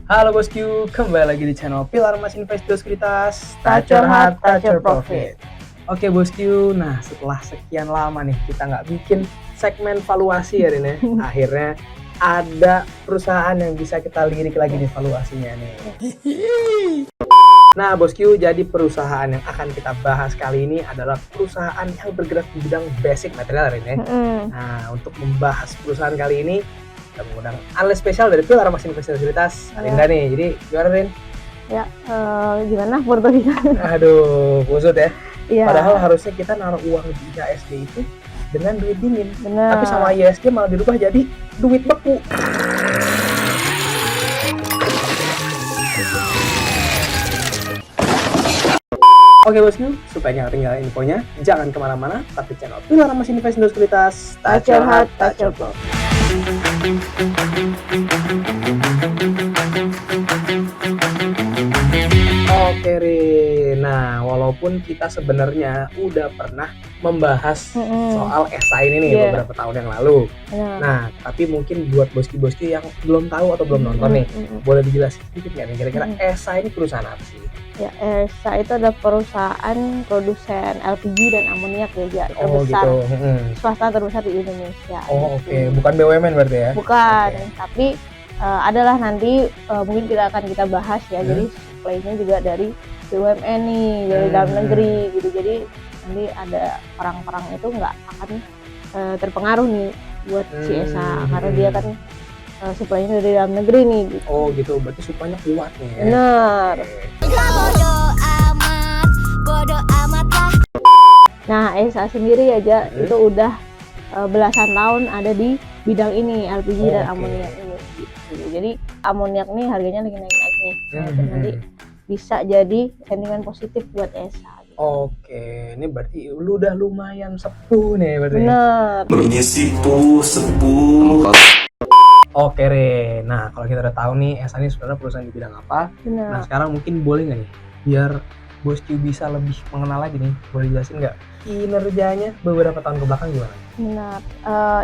Halo bosku, kembali lagi di channel Pilar Mas Invest Sekuritas, Touch your heart, touch your profit. Oke bosku, nah setelah sekian lama nih kita nggak bikin segmen valuasi ya Rin ya. Akhirnya ada perusahaan yang bisa kita lirik lagi nih valuasinya nih. Nah bosku, jadi perusahaan yang akan kita bahas kali ini adalah perusahaan yang bergerak di bidang basic material Rin ya. Nah untuk membahas perusahaan kali ini kita mengundang analis spesial dari Pilar Mas Invest Sekuritas, Arinda nih. Jadi gimana Rin? Ya, gimana menurut kita? Aduh, kusut ya. Iya. Padahal harusnya kita naruh uang di IHSG itu dengan duit dingin. Bener. Tapi sama IHSG malah dirubah jadi duit beku. Oke bosku, supaya nggak ketinggalan infonya, jangan kemana-mana, tapi channel Pilar Mas Invest Sekuritas, Touch your heart, touch your profit. Oke Rin, nah walaupun kita sebenarnya udah pernah membahas soal ESA ini nih beberapa tahun yang lalu. Nah, tapi mungkin buat boski-boski yang belum tahu atau belum nonton nih, boleh dijelasin sedikit nggak nih kira-kira ESA ini perusahaan apa sih? Ya, ESA itu adalah perusahaan produsen LPG dan amoniak ya, terbesar, gitu. swasta terbesar di Indonesia. Oke. Bukan BUMN berarti ya? Bukan, tapi adalah nanti mungkin kita bahas ya. Jadi supply-nya juga dari BUMN nih, dari dalam negeri gitu. Jadi nanti ada perang-perang itu nggak akan terpengaruh nih buat si ESA karena dia kan supply-nya dari dalam negeri nih gitu. Oh gitu, berarti supply-nya kuat nih ya? Bener. Bodoh amat lah. Nah, ESA sendiri aja itu udah belasan tahun ada di bidang ini, LPG dan amoniak ini gitu. Jadi amoniak nih harganya lagi naik-naik nih. Nanti bisa jadi sentimen positif buat ESA. Oke, ini berarti lu udah lumayan sepuh nih berarti. Bener. Belumnya sepuh. Oke Re, nah kalau kita udah tahu nih ESA ini sebenarnya perusahaan di bidang apa. Bener. Nah sekarang mungkin boleh nggak nih, biar bosku bisa lebih mengenal lagi nih, boleh jelasin nggak kinerjanya beberapa tahun kebelakang gimana? Benar,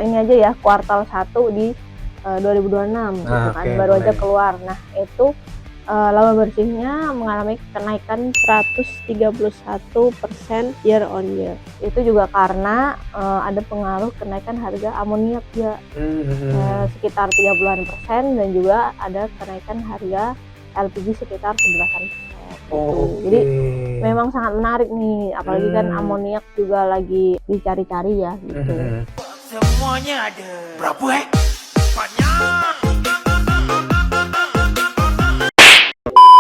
ini aja ya kuartal 1 di 2026 gitu kan, baru aja keluar. Nah itu laba bersihnya mengalami kenaikan 131% year on year. Itu juga karena ada pengaruh kenaikan harga amoniak ya, sekitar 30% dan juga ada kenaikan harga LPG sekitar 11%. Jadi memang sangat menarik nih, apalagi kan amoniak juga lagi dicari-cari ya gitu. Semuanya ada. Berapa banyak.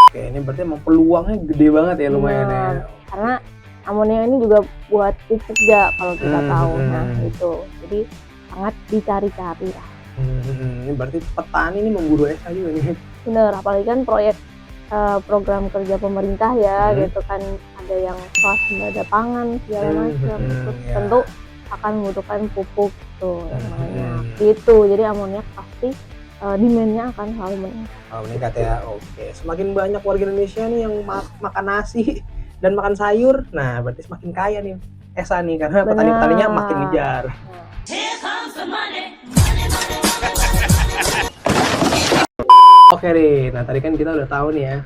Oke, ini berarti emang peluangnya gede banget ya, lumayan ya. Karena amoniak ini juga buat pupuk ya kalau kita tahu. Nah itu, jadi sangat dicari-cari lah. Ini berarti petani ini memburu ESA juga nih. Bener, apalagi kan proyek program kerja pemerintah ya gitu kan, ada yang swasembada pangan segala macam, tentu akan membutuhkan pupuk tuh namanya gitu. Jadi amoniak pasti demand-nya akan selalu meningkat ya. Oke, semakin banyak warga Indonesia nih yang makan nasi dan makan sayur, nah berarti semakin kaya nih ESA nih, karena petani-petaninya makin ngejar. Oke Rin, nah tadi kan kita udah tahu nih ya,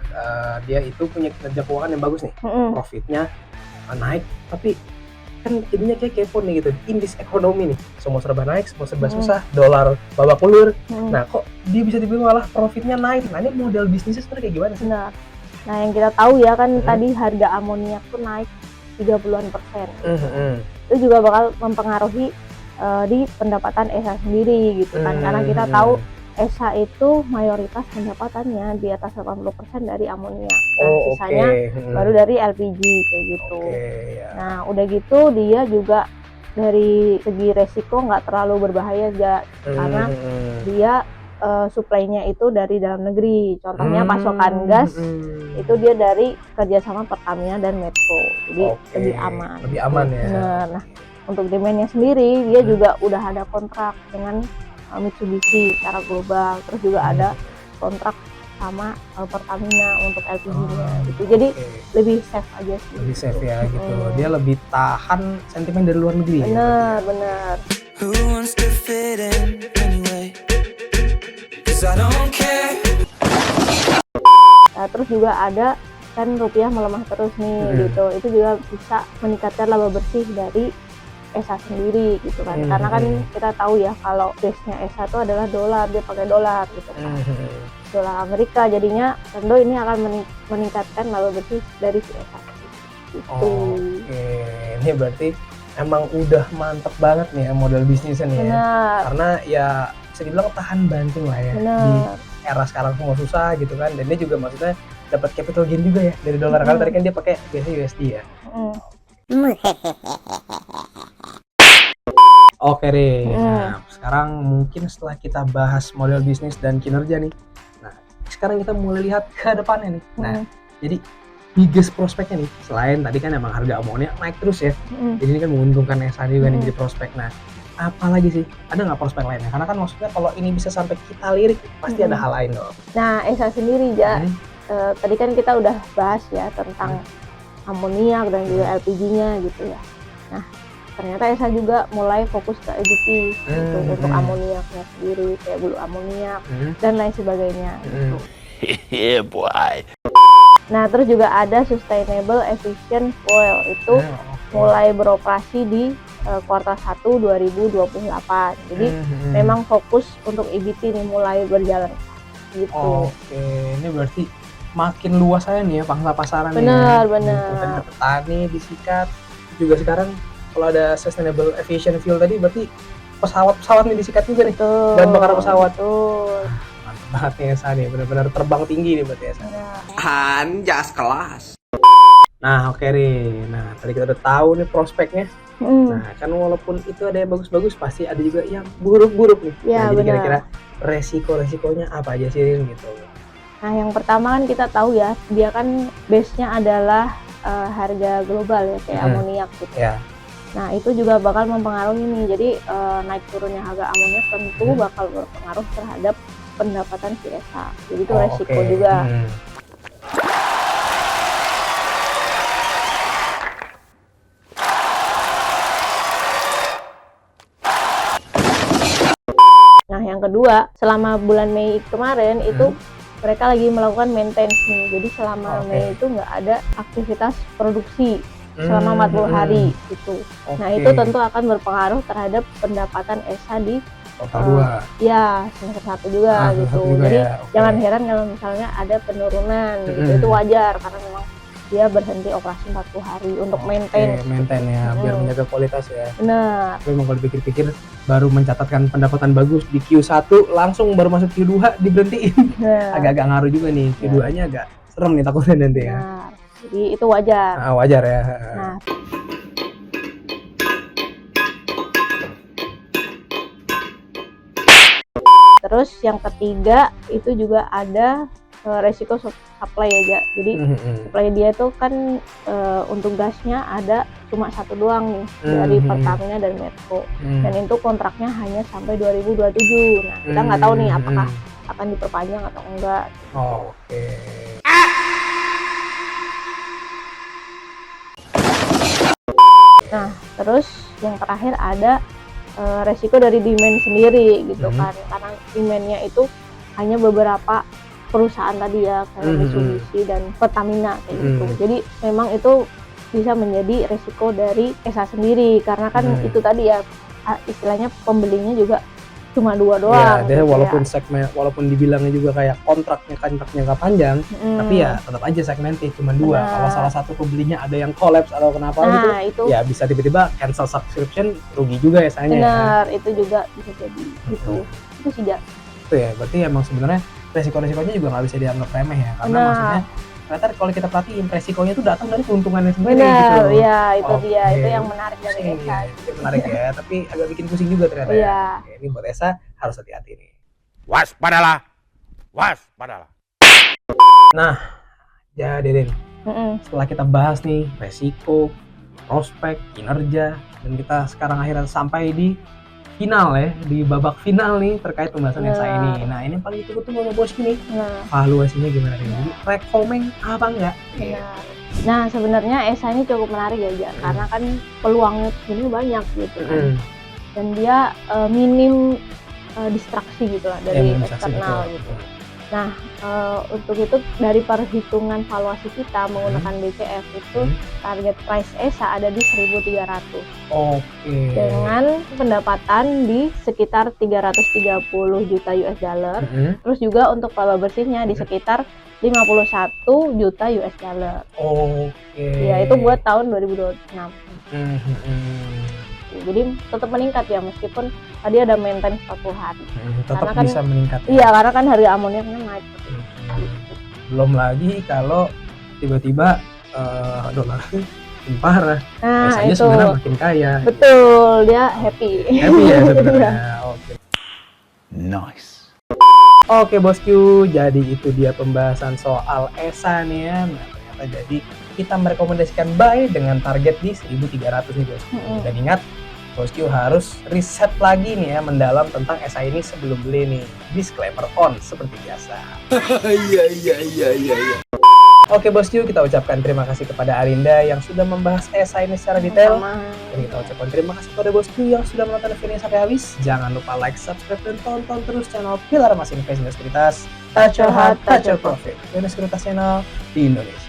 dia itu punya kinerja keuangan yang bagus nih, profitnya naik, tapi kan jadinya kayak kepo nih gitu, indeks ekonomi nih, semua serba naik, semua serba susah, dolar babak belur, nah kok dia bisa dibilang malah profitnya naik. Nah ini model bisnisnya sebenarnya kayak gimana sih? Benar. Nah yang kita tahu ya kan tadi harga amoniak tuh naik 30%. Itu juga bakal mempengaruhi di pendapatan ESA sendiri gitu kan, karena kita tahu ESA itu mayoritas pendapatannya di atas 80% dari amoniak. Nah, sisanya baru dari LPG kayak gitu. Nah, udah gitu dia juga dari segi resiko nggak terlalu berbahaya ya, karena dia supply-nya itu dari dalam negeri. Contohnya pasokan gas itu dia dari kerjasama Pertamina dan Medco. Jadi lebih aman. Lebih aman ya. Nah, untuk demand-nya sendiri dia juga udah ada kontrak dengan Mitsubishi secara global, terus juga ada kontrak sama Pertamina untuk LPG-nya gitu. Jadi lebih safe aja sih. Lebih safe ya gitu. Dia lebih tahan sentimen dari luar negeri. Bener, bener. Who wants to fit in anyway? 'Cause I don't care. Terus juga ada kan rupiah melemah terus nih gitu, itu juga bisa meningkatkan laba bersih dari ESA sendiri gitu kan, karena kan kita tahu ya kalau base-nya ESA itu adalah dolar, dia pakai dolar gitu kan, dolar Amerika, jadinya tentu ini akan meningkatkan laba bersih dari si ESA gitu. Oke, ini berarti emang udah mantep banget nih ya model bisnisnya nih ya, karena ya bisa dibilang tahan banting lah ya di era sekarang semua susah gitu kan, dan dia juga maksudnya dapat capital gain juga ya dari dolar, karena tadi kan dia pakai biasanya USD ya. Oke deh, nah sekarang mungkin setelah kita bahas model bisnis dan kinerja nih, nah sekarang kita mulai lihat ke depannya nih. Nah jadi biggest prospeknya nih, selain tadi kan emang harga amonia naik terus ya, jadi ini kan menguntungkan ESA juga nih jadi prospek. Nah apalagi sih, ada nggak prospek lainnya? Karena kan maksudnya kalau ini bisa sampai kita lirik pasti ada hal lain dong. Nah ESA sendiri ya, tadi kan kita udah bahas ya tentang amoniak dan juga LPG-nya gitu ya. Nah ternyata ESA juga mulai fokus ke EBT gitu, untuk amoniaknya sendiri, kayak bulu amoniak dan lain sebagainya gitu. Yeah, boy. Nah terus juga ada Sustainable Efficient Fuel, itu mulai beroperasi di kuartal 1 2028. Jadi memang fokus untuk EBT nih mulai berjalan gitu. Oke, ini berarti makin luas aja nih ya pangsa pasaran. Benar. Dari petani disikat juga sekarang kalau ada Sustainable Aviation Fuel tadi berarti pesawat nih disikat juga nih. Dan bakar pesawat. Mantap banget nih ESA nih, benar-benar terbang tinggi nih berarti ESA. Anjas kelas. Nah oke nih, nah tadi kita udah tahu nih prospeknya. Nah kan walaupun itu ada yang bagus-bagus, pasti ada juga yang buruk-buruk nih. Ya, nah jadi kira-kira resiko-resikonya apa aja sih gitu? Nah yang pertama kan kita tahu ya, dia kan base-nya adalah harga global ya, kayak amoniak gitu. Nah itu juga bakal mempengaruhi nih, jadi naik turunnya harga amoniak tentu bakal berpengaruh terhadap pendapatan si ESA, jadi itu resiko juga. Nah yang kedua, selama bulan Mei kemarin itu mereka lagi melakukan maintenance nih, jadi selama Mei itu nggak ada aktivitas produksi selama 40 hari gitu. Nah itu tentu akan berpengaruh terhadap pendapatan ESA di kuartal 2. Ya semester 1 juga gitu. Jadi jangan heran kalau misalnya ada penurunan gitu, itu wajar karena memang dia berhenti operasi 40 hari untuk maintain ya, biar menjaga kualitas ya. Benar. Tapi memang kalau dipikir-pikir baru mencatatkan pendapatan bagus di Q1 langsung baru masuk Q2 diberhentiin. Agak-agak ngaruh juga nih, Q2-nya agak serem nih takutnya nanti ya. Jadi itu wajar. Wajar ya. Nah, terus yang ketiga itu juga ada resiko supply aja. Jadi supply dia itu kan untuk gasnya ada cuma satu doang nih dari Pertamina dan Medco, dan itu kontraknya hanya sampai 2027. Nah kita nggak tahu nih apakah akan diperpanjang atau enggak. Nah terus yang terakhir ada resiko dari demand sendiri gitu kan, karena demandnya itu hanya beberapa perusahaan tadi ya, kayak Mitsubishi dan Pertamina kayak gitu. Jadi memang itu bisa menjadi resiko dari ESA sendiri, karena kan itu tadi ya istilahnya pembelinya juga cuma 2 doang. Ya, dia gitu walaupun ya. walaupun dibilangnya juga kayak kontraknya nggak panjang, tapi ya tetap aja segmented cuma 2. Kalau salah satu pembelinya ada yang collapse atau kenapa gitu, ya bisa tiba-tiba cancel subscription, rugi juga ESA-nya. Benar, itu juga bisa jadi gitu. Itu sih itu ya, berarti emang sebenarnya resiko-resikonya juga nggak bisa dianggap remeh ya, karena maksudnya ternyata kalau kita perhatiin resikonya itu datang dari keuntungannya sendiri gitu. Ya itu dia, itu yang menarik dari ESA. Itu menarik ya, tapi agak bikin pusing juga ternyata ya. Ini buat ESA harus hati-hati nih. Waspadalah. Nah, jadi Din, setelah kita bahas nih resiko, prospek, kinerja, dan kita sekarang akhirnya sampai di final ya, di babak final nih terkait pembahasan ESA ini. Nah ini paling ditunggu-tunggu sama bosku nih, valuasinya gimana nih? Jadi rekomend apa enggak? Nah sebenarnya ESA ini cukup menarik ya, karena kan peluangnya ini banyak gitu kan, dan dia minim distraksi gitu lah dari eksternal gitu. Nah, untuk itu dari perhitungan valuasi kita menggunakan BCF itu target price ESA ada di 1.300. Oke. Dengan pendapatan di sekitar 330 juta US dollar. Terus juga untuk laba bersihnya di sekitar 51 juta US dollar. Oke. Ya, itu buat tahun 2026. Jadi tetap meningkat ya, meskipun tadi ada maintenance 40 hari. Tetap kan, bisa meningkat ya? Iya, karena kan harga amoniaknya naik. Belum lagi kalau tiba-tiba dolar makin parah, itu biasanya sebenarnya makin kaya. Betul, dia happy. Happy ya sebenarnya. Oke. Nice. Oke bosku, jadi itu dia pembahasan soal ESA nih ya. Nah, ternyata jadi kita merekomendasikan buy dengan target di 1.300 nih bosku. Dan ingat, bosku harus riset lagi nih ya, mendalam tentang ESA ini sebelum beli nih. Disclaimer on seperti biasa. Iya. Oke bosku, kita ucapkan terima kasih kepada Arinda yang sudah membahas ESA ini secara detail. Dan kita ucapkan terima kasih kepada bosku yang sudah menonton videonya sampai habis. Jangan lupa like, subscribe, dan tonton terus channel Pilar Emas Invest Sekuritas. Touch your heart, touch your profit. Sekuritas channel di Indonesia.